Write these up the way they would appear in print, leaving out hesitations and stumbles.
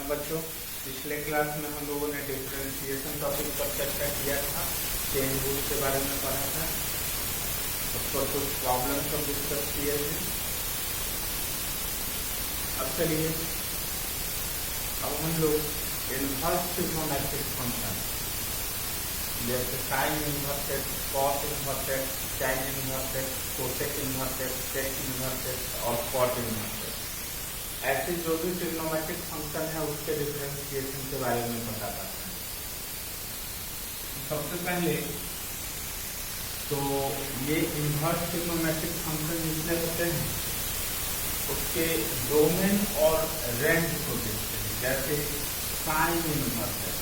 बच्चों, पिछले क्लास में हम लोगों ने डिफरेंशिएशन टॉपिक पर चर्चा किया था, चेन रूल के बारे में पढ़ा था, उस पर कुछ प्रॉब्लम सब डिस्कस किए थे। अब चलिए, अब हम लोग इनवर्स ट्रिग्नोमेट्रिक फंक्शन जैसे sign inverses, cos inverses, tan inverses, cosec inverses, सेक इनवर्सेस और कॉट इनवर्सेस, ऐसे जो भी ट्रिग्नोमेट्रिक फंक्शन है उसके डिफरेंशिएशन के बारे में बताता है। सबसे पहले तो ये इनवर्स ट्रिग्नोमेट्रिक फंक्शन जितने होते हैं उसके डोमेन और रेंज को देखते हैं। जैसे साइन इनवर्स है,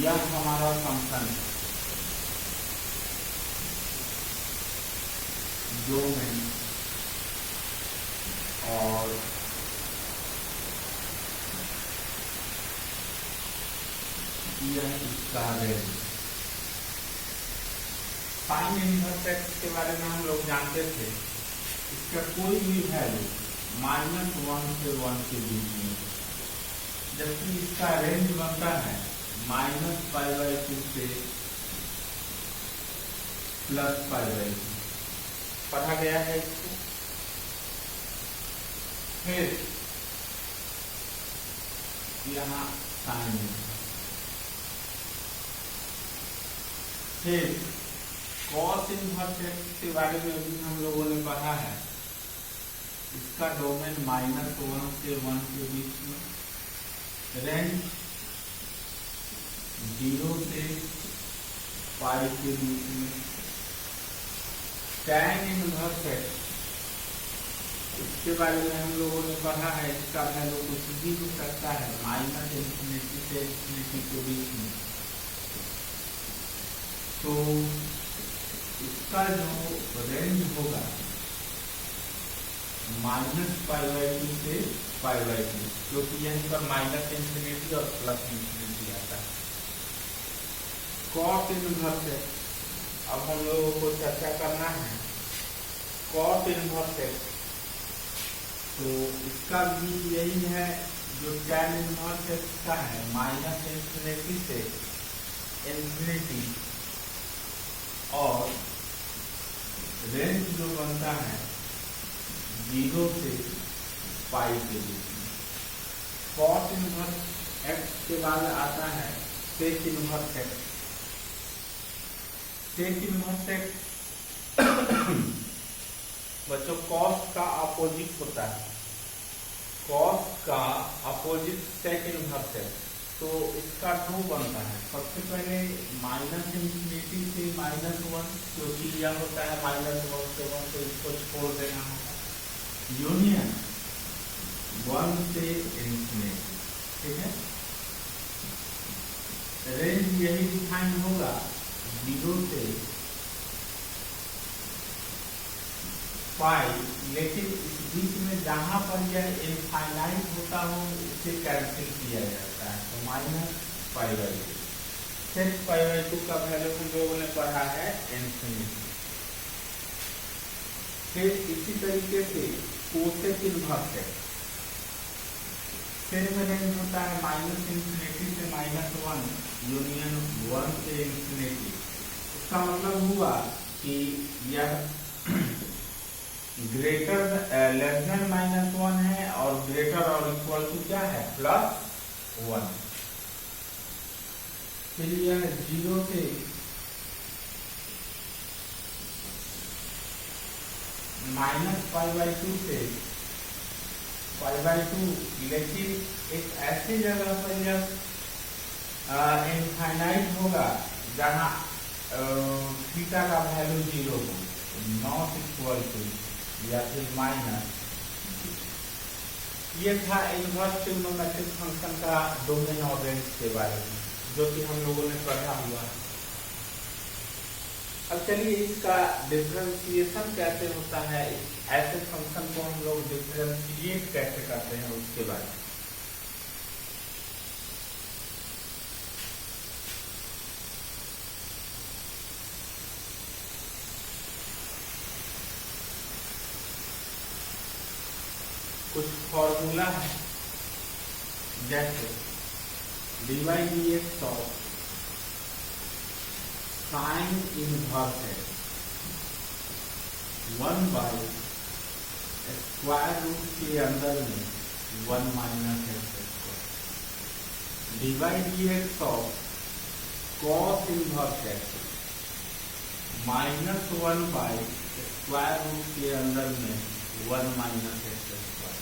यह हमारा फंक्शन है, डोमेन और यह इसका रेंज। साइन इनवर्स एक्स के बारे में हम लोग जानते थे, इसका कोई भी वैल्यू -1 से 1 के बीच में, जबकि इसका रेंज बनता है -π/2 से +π/2 पढ़ा गया है इसको। फिर यहाँ साइन, फिर कॉस इनवर्स एक्स के बारे में भी हम लोगों ने पढ़ा है, इसका डोमेन -1 से 1 के बीच में, रेंज 0 से π के बीच में। टैन इनवर्स एक्स, इसके बारे में हम लोगों ने पढ़ा है, इसका वैल्यू कुछ भी हो सकता है -∞ से ∞ के बीच में। तो इसका जो रेंज होगा -π/2 से π/2, क्योंकि यहीं पर -∞ और +∞ आता है। कॉट इनवर्स एक्स, अब हम लोगों को चर्चा करना है कॉट इनवर्स एक्स। तो इसका भी यही है जो टैन इनवर्स एक्स का है, -∞ से ∞, और रेंज जो बनता है 0 से π के बीच में। कॉट इनवर्स एक्स के बाद आता है sec inverse x. Sec inverse x बच्चों कॉस का अपोजिट होता है, कॉस का अपोजिट सेक इनवर्स एक्स। तो इसका 2 बनता है, सबसे पहले -∞ से -1, क्योंकि यह होता है -1 से 1, तो इसको छोड़ देना होगा, यूनियन 1 से ∞, ठीक है। रेंज यही डिफाइन होगा 0 से π, लेकिन इस बीच में जहां पर यह इनफाइनाइट होता हो इसे कैंसिल किया जाता है, तो -π/2। सेक π/2 का वैल्यू हम लोगों ने पढ़ा है ∞। फिर इसी तरीके से कोसेक इनवर्स एक्स, फिर में रेंज होता है -∞ से -1, यूनियन 1 से ∞। इसका मतलब हुआ कि यह लेस देन -1 है और ग्रेटर और इक्वल टू क्या है, +1। फिर यह 0 से -π/2 से π/2, लेकिन एक ऐसी जगह पर यह इनफाइनाइट होगा जहां थीटा का वैल्यू 0 हो, नॉट इक्वल टू या फिर माइनस। ये था इनवर्स ट्रिग्नोमेट्रिक फंक्शन का डोमेन और रेंज के बारे में, जो कि हम लोगों ने पढ़ा हुआ है। अब चलिए इसका डिफरेंशिएशन कैसे होता है, ऐसे फंक्शन को हम लोग डिफरेंशिएट कैसे करते हैं उसके बारे में। कुछ फॉर्मूला है, जैसे dy dx of sine inverse है 1 बाई स्क्वायर रूट के अंदर में 1 minus x square, dy dx of cos inverse x minus 1 by square root के अंदर में 1 minus x square,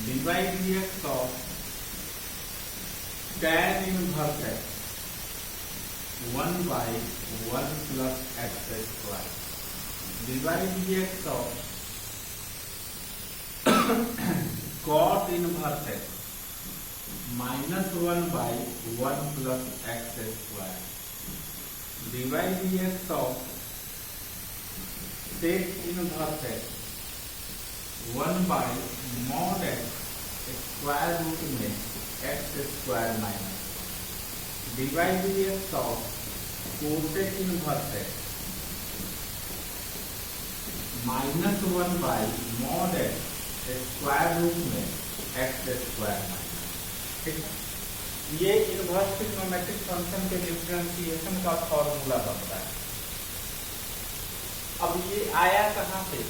dy dx of tan inverse x 1 by 1 plus x square, dy dx of cos inverse x minus 1 by 1 plus x square, dy dx of sec inverse x 1 by mod x square root में x square minus, dy dx of cosec inverse x minus 1 by mod x square root में x square minus. ठीक है, ये inverse trigonometric function के differentiation का formula बनता है। अब ये आया कहाँ से?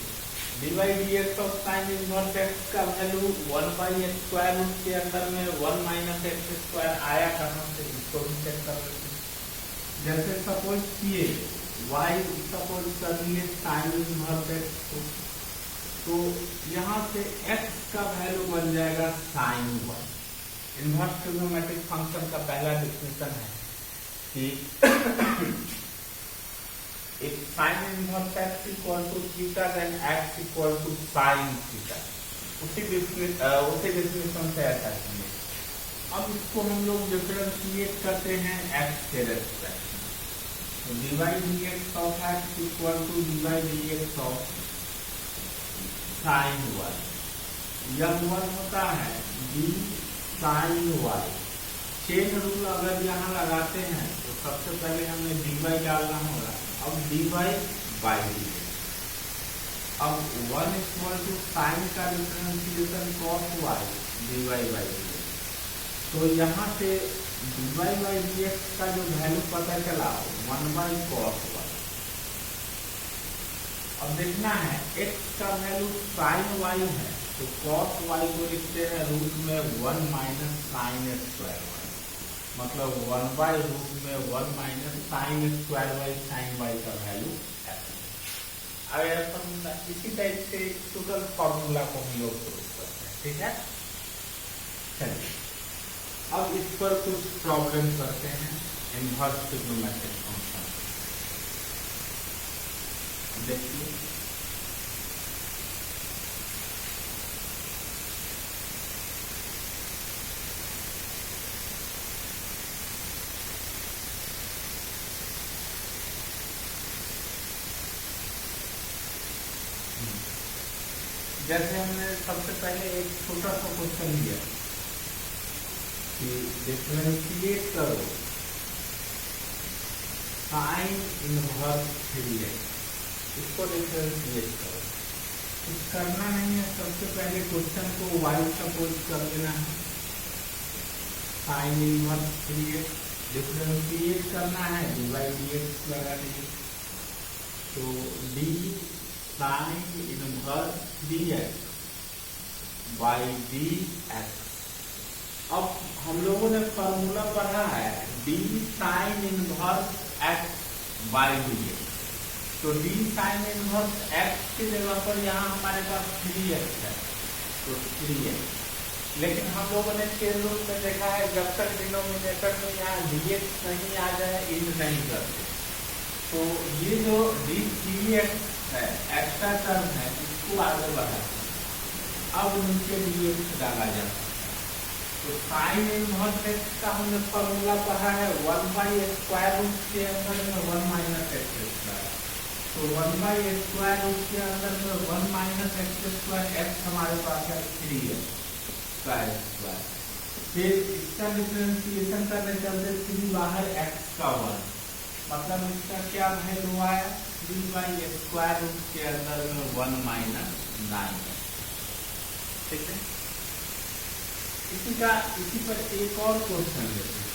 dy dx of sine inverse x का वैल्यू 1 बाई स्क्वायर रूट के अंदर में 1 माइनस एक्स स्क्वायर आया कहाँ से, इसको भी चेक कर लेते हैं। जैसे सपोज किए y सपोज कर लिए साइन इनवर्स एक्स को, तो यहाँ से x का वैल्यू बन जाएगा sine y। Inverse trigonometric function का पहला डिफिनेशन है कि if sin inverse x equal to theta then x equal to sin theta, उसी डिफिनेशन से ऐसा किए। अब इसको हम लोग डिफरेंशिएट करते हैं x के रेस्पेक्ट में, तो dy dx of x equal to dy dx of sin y, यह वन होता है d sin y। Chain rule अगर यहाँ लगाते हैं तो सबसे पहले हमें dy डालना होगा, अब dy बाई dx, अब 1 इक्वल टू साइन का differentiation cos y dy by dx, तो यहाँ से dy बाई dx का जो वैल्यू पता चला 1 बाई cos y। अब देखना है x का वैल्यू साइन y है, तो cos y को लिखते हैं रूट में 1 माइनस साइन स्क्वायर y, मतलब 1 बाई रूट में 1 minus sine square by sine y का वैल्यू है। अब इसी टाइप से टोटल फॉर्मूला को हम लोग प्रूव करते हैं। ठीक है, चलिए अब इस पर कुछ प्रॉब्लम करते हैं इनवर्स ट्रिग्नोमेट्रिक फंक्शन। देखिए जैसे हमने सबसे पहले एक छोटा सा क्वेश्चन लिया कि डिफरेंशिएट करो साइन इनवर्स 3x, इसको डिफरेंशिएट करो। कुछ करना नहीं है, सबसे पहले क्वेश्चन को y सपोज कर लेना है, साइन इनवर्स 3x डिफरेंशिएट करना है, dy dx लगा दीजिए, तो d sine inverse dx by dx। अब हम लोगों ने फॉर्मूला पढ़ा है d sine inverse x by dx, तो d साइन इनवर्स x की जगह पर यहाँ हमारे पास 3x है, तो 3x। लेकिन हम लोगों ने चेन रूल में देखा है जब तक डिनोमिनेटर में यहाँ dx नहीं आ जाए इन नहीं करते, तो ये जो d3x है एक्स्ट्रा टर्म है इसको आगे बढ़ा, अब नीचे dx डाला जाता है। तो साइन इनवर्स x का हमने फॉर्मूला पढ़ा है 1 बाई स्क्वायर रूट के अंदर में 1 माइनस एक्स स्क्वायर, तो 1 बाई स्क्वायर रूट के अंदर में 1 माइनस एक्स स्क्वायर, एक्स हमारे पास है 3x का स्क्वायर, फिर इसका डिफरेंशिएशन करने चलते 3 बाहर x का 1, मतलब इसका क्या वैल्यू आया 3 बाई स्क्वायर रूट के अंदर में 1 माइनस 9। ठीक है। इसी पर एक और क्वेश्चन लेते हैं।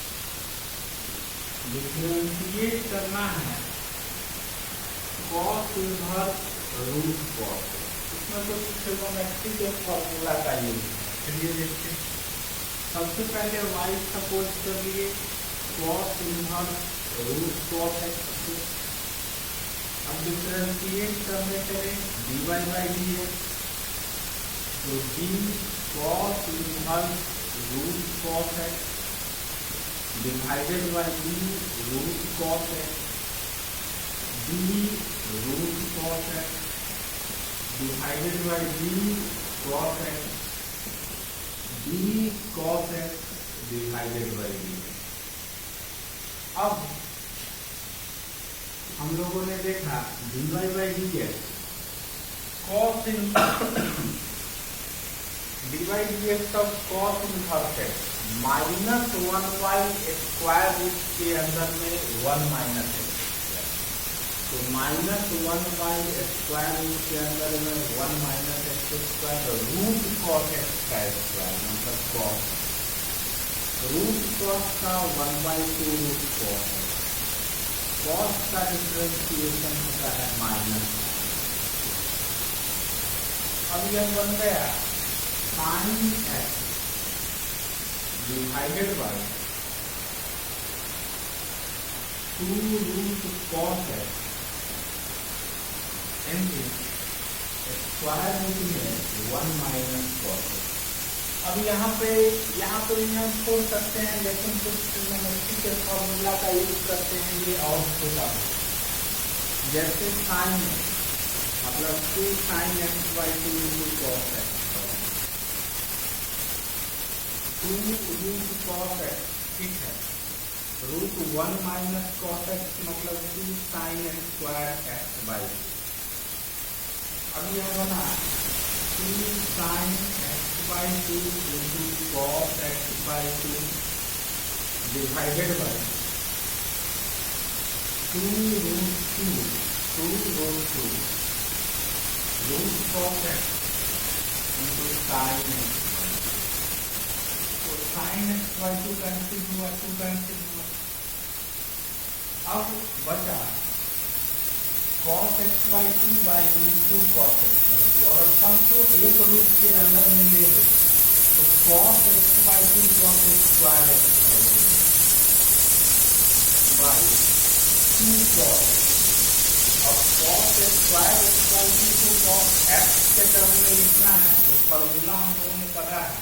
डिफरेंशिएट करना है cos इनवर्स रूट cos। इसमें कुछ ट्रिग्नोमेट्री के फॉर्मूला का यूज है। चलिए देखते हैं। सबसे पहले y सपोज कर लिए cos inverse root cos x। अब डिफरेंशिएट करने करें dy बाई dx, तो d cos inverse root cos x divided by d root cos x, d root cos x divided by d cos x, d cos x divided by d। अब हम लोगों ने देखा dy by dx cos dy dx का cos inverse है minus 1/स्क्वायर root के अंदर में 1 माइनस x, तो माइनस 1/स्क्वायर रूट के अंदर में 1 minus x square root cos x का स्क्वायर मतलब cos रूट cos का 1/2 रूट cos है। cos का डिफरेंशिएशन होता है माइनस। अब यह बन गया sin x divided by 2 root cos x into square root में 1 माइनस cos x। अब यहाँ पे हम छोड़ सकते हैं, लेकिन कुछ ट्रिग्नोमेट्री के फॉर्मूला का यूज करते हैं, ये और छोटा हो। जैसे साइन मतलब 2 sin x by 2 into cos x, 2 root cos x, ठीक है। रूट 1 माइनस cos x मतलब 2 sin x square x by. अब यह बना 2 sin x by 2 into cos x by 2 divided by 2 root 2 root cos x into sin x। तो sin x by 2 cancel हुआ, 2 cancel हुआ। अब बचा cos x by 2 by root 2 cos x by 2। और सब को एक रूट के अंदर में ले लो तो cos x by 2 cos x square x by 2 cos। अब cos x square x by 2 को cos x के टर्म में लिखना है, तो फॉर्मूला हम लोगों ने पढ़ा है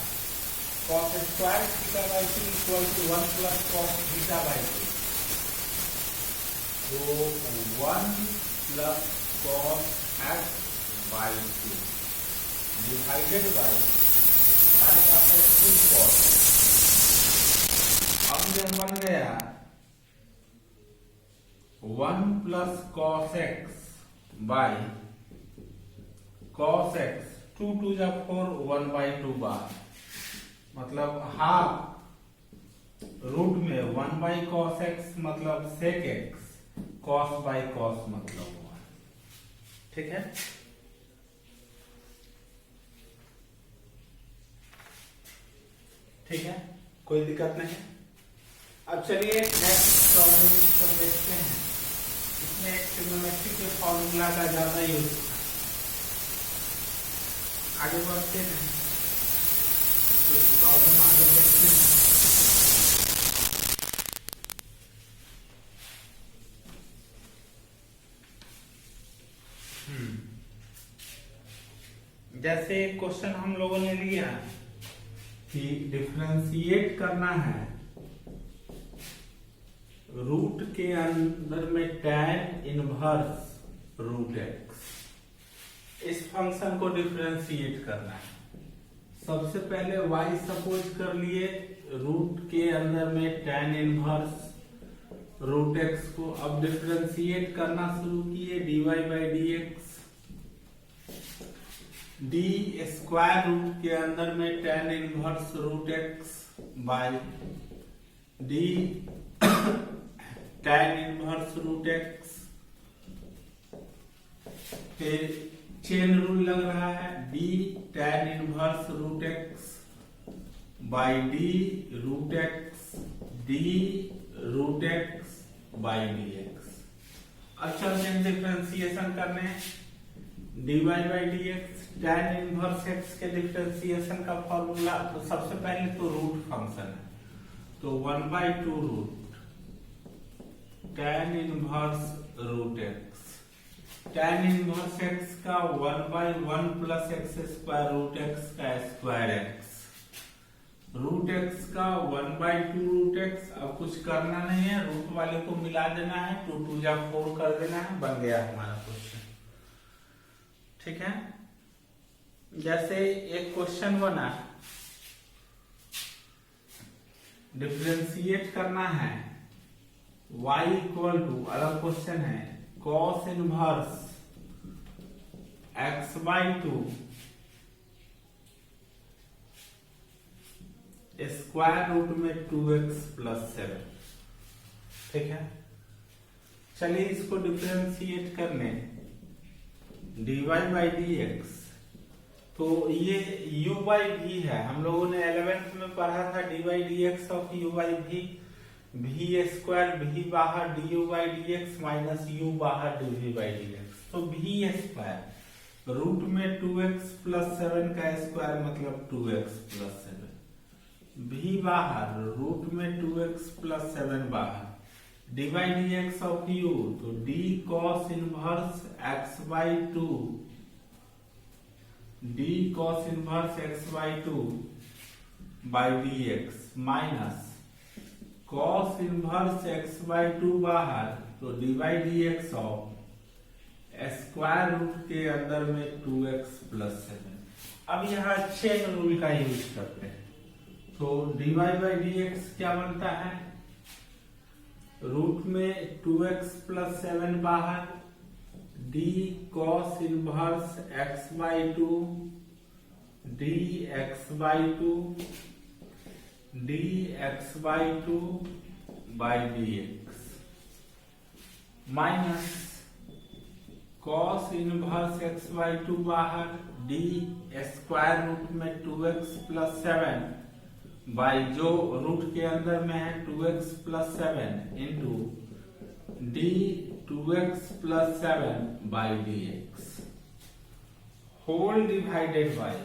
cos square theta by 2 equal to 1 plus cos theta by 2। तो 1 plus cos x by 2 divided by हमारे पास है 2 cos। अब यह बन गया 1 plus cos x by cos x 2 2 जा 4 1 बाई 2 बार मतलब हाफ रूट में 1 बाई cos x मतलब sec x cos by cos मतलब हुआ, ठीक है। ठीक है, कोई दिक्कत नहीं। अब चलिए नेक्स्ट प्रॉब्लम पर देखते हैं। इसमें ट्रिग्नोमेट्री के फॉर्मूला का ज्यादा यूज आगे बढ़ते हैं, तो प्रॉब्लम आगे देखते हैं। जैसे क्वेश्चन हम लोगों ने लिया कि डिफरेंशिएट करना है रूट के अंदर में tan इनवर्स रूट x, इस फंक्शन को डिफरेंशिएट करना है। सबसे पहले y सपोज कर लिए रूट के अंदर में tan इनवर्स रूट x को। अब डिफरेंशिएट करना शुरू किए dy by dx, d square root के अंदर में tan inverse root x by d tan inverse root x, फिर चेन रूल लग रहा है, d tan inverse root x by d root x d root x by d x. अब चलते हैं डिफरेंशिएशन करने, dy by d x tan inverse x के differentiation का फॉर्मूला। तो सबसे पहले तो रूट फंक्शन है, तो 1/2 root tan inverse root x, tan inverse x का 1/1 plus x square root x का स्क्वायर एक्स, रूट एक्स का 1/2 रूट एक्स। अब कुछ करना नहीं है, रूट वाले को मिला देना है, 2 2 जा 4 कर देना है, बन गया हमारा क्वेश्चन। ठीक है, जैसे एक क्वेश्चन बना, डिफरेंशिएट करना है y इक्वल टू, अलग क्वेश्चन है, cos inverse x/2 square root में 2x प्लस 7। ठीक है, चलिए इसको डिफरेंशिएट करने, dy बाई डी एक्स, तो ये u बाई भी है, हम लोगों ने 11th में पढ़ा था, dy by d x of u by भी, भी स्क्वायर भी बाहर du by d x minus u बाहर dv बाई डी एक्स, तो भी स्क्वायर रूट में 2x प्लस 7 का स्क्वायर मतलब 2x प्लस 7, भी बाहर रूट में 2x प्लस 7 बाहर, d by d x of u, तो d cos inverse x/2 d cos inverse x/2 by d x minus cos inverse x/2 बाहर, तो d by d x of square root के अंदर में 2x plus 7। अब यहाँ chain rule का use करते हैं, तो dy बाई डी एक्स क्या बनता है, रूट में 2x प्लस 7 बाहर, d cos inverse x/2 dx/2 dx/2 by d x minus cos inverse x/2 बाहर, d स्क्वायर रूट में 2x प्लस 7 बाई, जो रूट के अंदर में है 2x plus 7 into d 2x plus 7 by d x whole divided by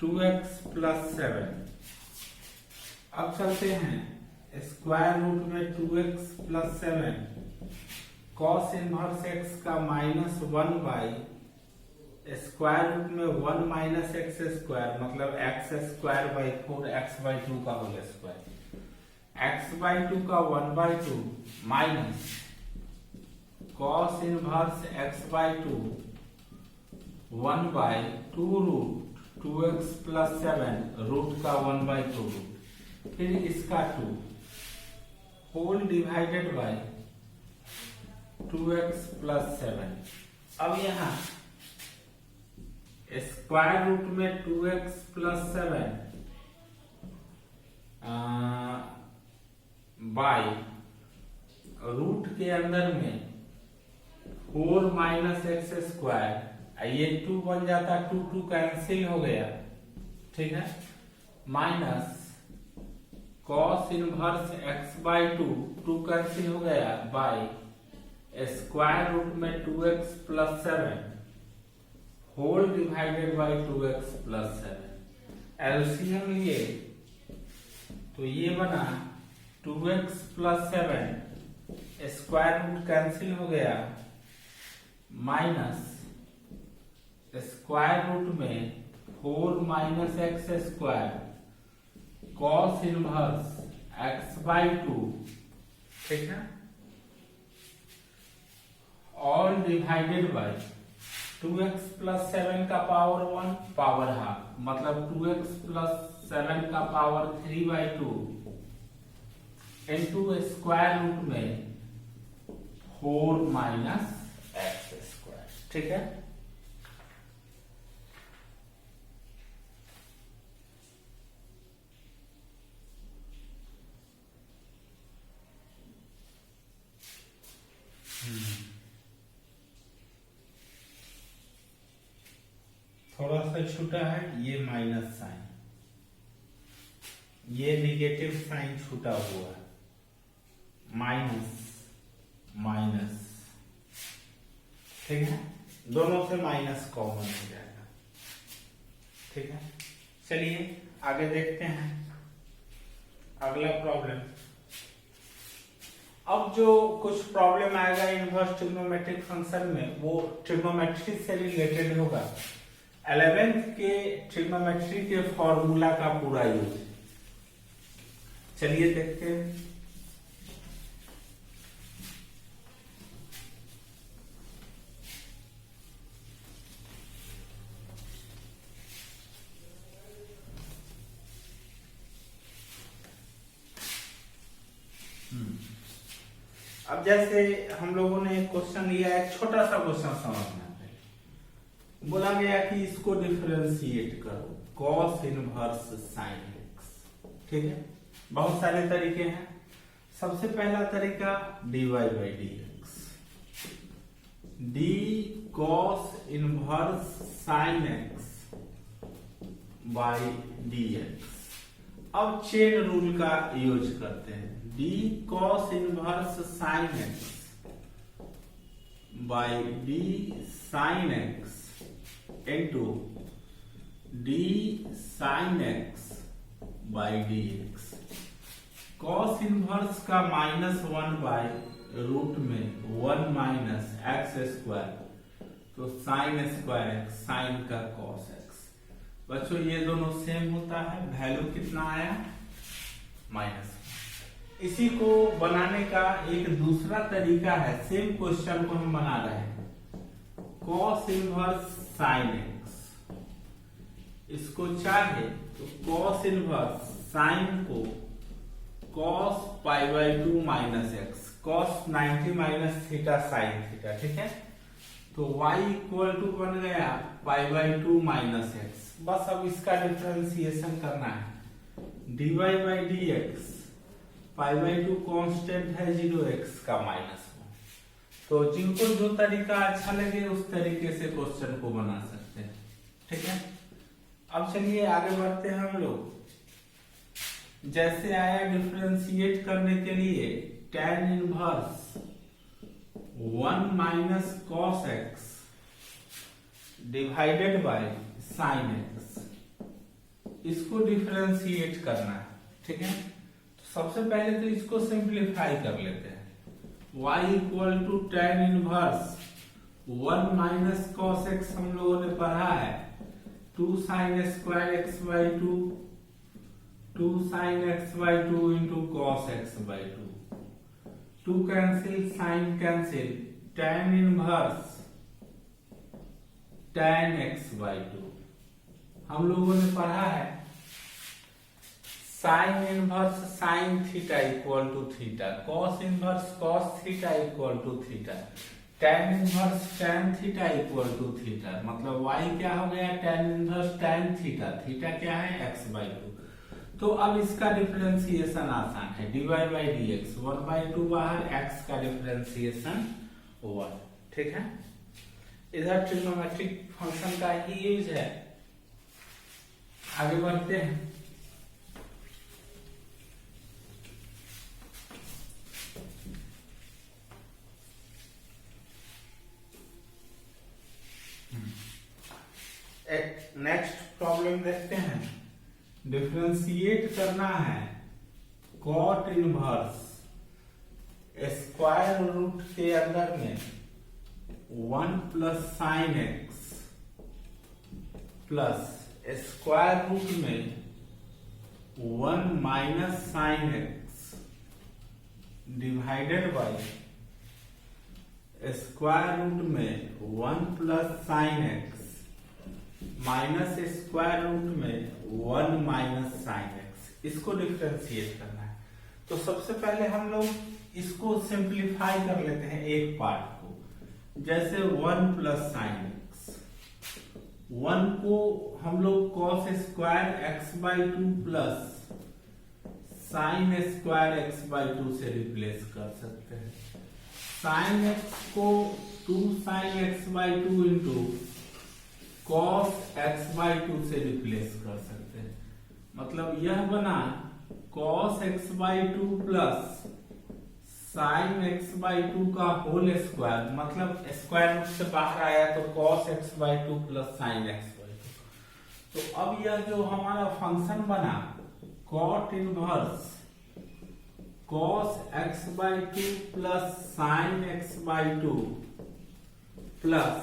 2x plus 7। अब चलते हैं स्क्वायर रूट में 2x plus 7, cos inverse x का -1 बाई स्क्वायर रूट में 1 माइनस एक्स स्क्वायर मतलब x स्क्वायर बाई 4 x/2 का whole square, x/2 का 1/2 minus cos inverse x/2 1 by 2 root 2x plus 7 root का 1/2 रूट, फिर इसका 2 whole divided by 2x plus 7। अब यहाँ स्क्वायर रूट में 2x प्लस 7 बाई रूट के अंदर में 4 माइनस एक्स स्क्वायर, ये 2 बन जाता, 2 2 कैंसिल हो गया, ठीक है, minus cos inverse x/2 2 cancel हो गया बाई स्क्वायर रूट में 2x plus 7 whole divided by 2x plus 7। LCM लिए तो ये बना 2x plus 7 square root cancel हो गया माइनस स्क्वायर रूट में 4 minus x square cos inverse x/2, ठीक है, all divided by 2x plus 7 का पावर 1 पावर हाफ मतलब 2x प्लस 7 का पावर 3/2 इंटू स्क्वायर रूट में 4 माइनस एक्स स्क्वायर, ठीक है। थोड़ा सा छूटा है, ये माइनस साइन, ये निगेटिव साइन छूटा हुआ है, माइनस माइनस, ठीक है, दोनों से माइनस कॉमन हो जाएगा, ठीक है। चलिए आगे देखते हैं अगला प्रॉब्लम। अब जो कुछ प्रॉब्लम आएगा इनवर्स ट्रिग्नोमेट्रिक फंक्शन में, वो ट्रिग्नोमेट्री से रिलेटेड होगा। 11th के ट्रिग्नोमेट्री के फॉर्मूला का पूरा यूज। चलिए देखते हैं। अब जैसे हम लोगों ने क्वेश्चन लिया है, छोटा सा क्वेश्चन समझना है। बोला गया कि इसको डिफरेंशिएट करो, कॉस इनवर्स साइन एक्स, ठीक है। बहुत सारे तरीके हैं। सबसे पहला तरीका dy by d x, D cos inverse sine x by d x. अब चेन रूल का यूज करते हैं, D cos inverse sine x by D sine x into D sign x by d x. Cos inverse का -1 by root में 1 minus x square, तो sign square x, sign का cos x. बच्चों ये दोनों सेम होता है, वैल्यू कितना आया -1। इसी को बनाने का एक दूसरा तरीका है, सेम क्वेश्चन को हम बना रहे हैं, कॉस इनवर्स साइन एक्स। इसको चाहे तो कॉस इनवर्स साइन को cos pi by 2 minus x, cos 90 minus theta sine theta, ठीक है। तो y इक्वल टू बन गया पाई बाई 2 माइनस एक्स। बस अब इसका डिफरेंशिएशन करना है, dy by d x, pi by 2 constant है 0x का -1। तो जिनको जो तरीका अच्छा लगे उस तरीके से क्वेश्चन को बना सकते हैं, ठीक है। अब चलिए आगे बढ़ते हैं हम लोग। जैसे आया डिफरेंशिएट करने के लिए tan inverse 1 minus cos x divided by sine x, इसको डिफरेंशिएट करना है, ठीक है। सबसे पहले तो इसको सिंप्लीफाई कर लेते हैं, y equal to tan inverse 1 minus cos x हम लोगों ने पढ़ा है, 2 sine square x by 2, 2 sine x by 2 into cos x by 2, 2 cancel, sine cancel, tan inverse tan x by 2। हम लोगों ने पढ़ा है sine inverse sine theta equal to theta, cos inverse cos theta equal to theta, tan inverse tan theta equal to theta. मतलब y क्या हो गया tan inverse tan theta, theta क्या है x बाई 2। तो अब इसका डिफरेंशिएशन आसान है, dy by d x, 1 by 2 बाहर, x का डिफरेंशिएशन 1, ठीक है। इधर ट्रिग्नोमेट्रिक फंक्शन का ही यूज है। आगे बढ़ते हैं। नेक्स्ट प्रॉब्लम देखते हैं। डिफरेंशिएट करना है कॉट इनवर्स स्क्वायर रूट के अंदर में 1 plus sine x plus square root में 1 minus sine x divided by square root में 1 plus sine x minus square root में 1 माइनस साइन एक्स। इसको डिफरेंशिएट करना है। तो सबसे पहले हम लोग इसको सिंप्लीफाई कर लेते हैं एक पार्ट को। जैसे 1 प्लस साइन एक्स, 1 को हम लोग cos square x by 2 plus sign square x by 2 से रिप्लेस कर सकते हैं। साइन एक्स को 2 sine x by 2 into cos x/2 से रिप्लेस कर सकते हैं। मतलब यह बना cos x/2 plus sin x/2 का होल स्क्वायर, मतलब स्क्वायर रूट से बाहर आया तो cos x/2 plus sin x/2। तो अब यह जो हमारा फंक्शन बना cot inverse cos x/2 plus sin x/2 plus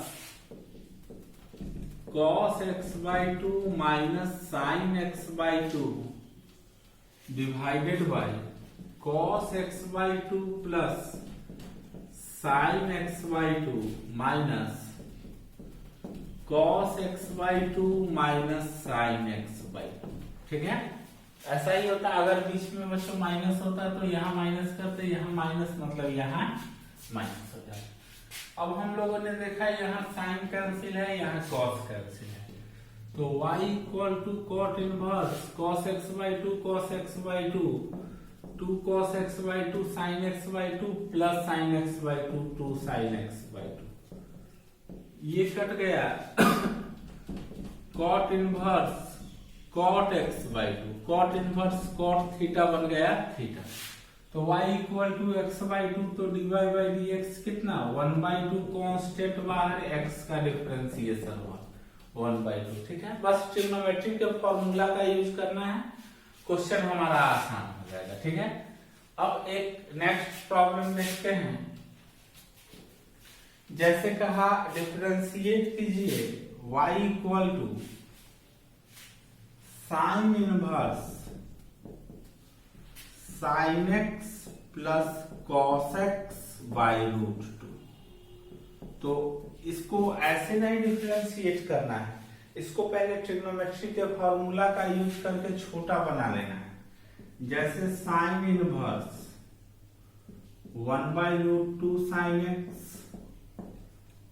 cos x/2 minus sin x/2 divided by cos x/2 plus sin x/2 minus cos x/2 minus sin x/2। ठीक है, ऐसा ही होता है। अगर बीच में बच्चों माइनस होता है तो यहाँ माइनस करते, यहाँ माइनस मतलब यहाँ माइनस हो जाता है। अब हम लोगों ने देखा यहाँ साइन कैंसिल है, यहाँ cos कैंसिल है, तो y equal to cot inverse cos x/2 cos x/2 2 cos x/2 sin x/2 plus sin x/2 2 sin x/2, ये कट गया cot inverse cot x/2 cot inverse cot theta बन गया theta. तो y equal to x/2 तो dy by dx कितना 1/2 constant बाहर x का differentiation हुआ 1/2। ठीक है, बस ट्रिग्नोमेट्री के फॉर्मूला का यूज करना है, क्वेश्चन हमारा आसान हो जाएगा। ठीक है, अब एक नेक्स्ट प्रॉब्लम देखते हैं। जैसे कहा डिफरेंशिएट कीजिए y equal to sine inverse sin x plus cos x by √2। तो इसको ऐसे नहीं डिफरेंशिएट करना है, इसको पहले ट्रिग्नोमेट्री के फॉर्मूला का यूज करके छोटा बना लेना है। जैसे sine inverse 1/√2 sin x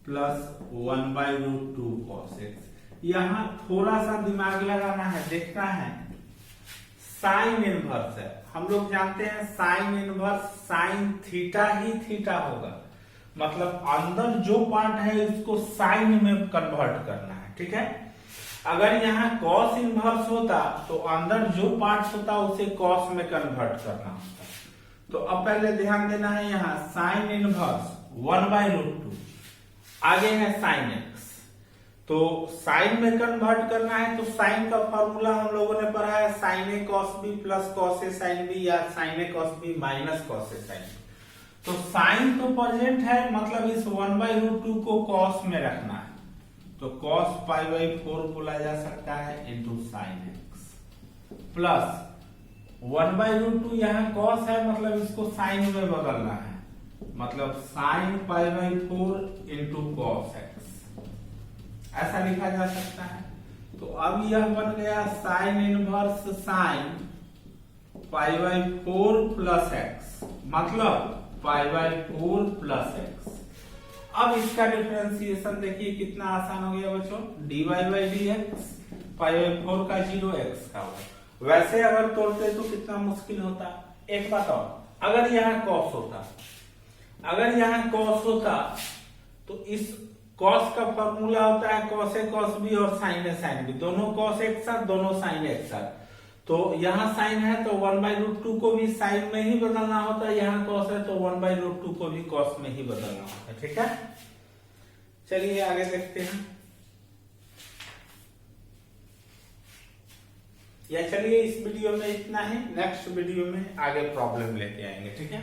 plus 1/√2 cos x। यहां थोड़ा सा दिमाग लगाना है, देखना है साइन इनवर्स है, हम लोग जानते हैं साइन इनवर्स साइन थीटा ही थीटा होगा, मतलब अंदर जो पार्ट है इसको साइन में कन्वर्ट करना है। ठीक है, अगर यहाँ कॉस इनवर्स होता तो अंदर जो पार्ट होता उसे कॉस में कन्वर्ट करना होता। तो अब पहले ध्यान देना है, यहाँ साइन इनवर्स 1/√2, आगे है साइन एक्स, तो साइन में कन्वर्ट करना है तो साइन का फॉर्मूला हम लोगों ने पढ़ा है sign A cos B plus cos A sine B या sign A cos B minus cos A sine B. तो साइन तो प्रेजेंट है, मतलब इस 1/√2 को कॉस में रखना है, तो cos π/4 बोला जा सकता है इंटू साइन एक्स प्लस 1/√2 यहाँ cos है, मतलब इसको साइन में बदलना है, मतलब साइन π/4 इंटू कॉस एक्स, ऐसा लिखा जा सकता है। तो अब यह बन गया sine inverse sine π/4 plus x, मतलब π/4 प्लस एक्स। अब इसका डिफरेंशिएशन देखिए कितना आसान हो गया बच्चों, dy बाई dx π/4 का 0 x का होगा। वैसे अगर तोड़ते तो कितना मुश्किल होता। एक बात और, अगर यहाँ cos होता, अगर यहाँ cos होता तो इस cos का फॉर्मूला होता है cos a cos b और sin a sin b, दोनों cos एक साथ दोनों sin एक साथ, तो यहाँ sin है तो 1/√2 को भी sin में ही बदलना होता है, यहाँ cos है तो 1/√2 को भी cos में ही बदलना होता है। ठीक है, चलिए आगे देखते हैं, या चलिए इस वीडियो में इतना ही, नेक्स्ट वीडियो में आगे प्रॉब्लम लेके आएंगे। ठीक है।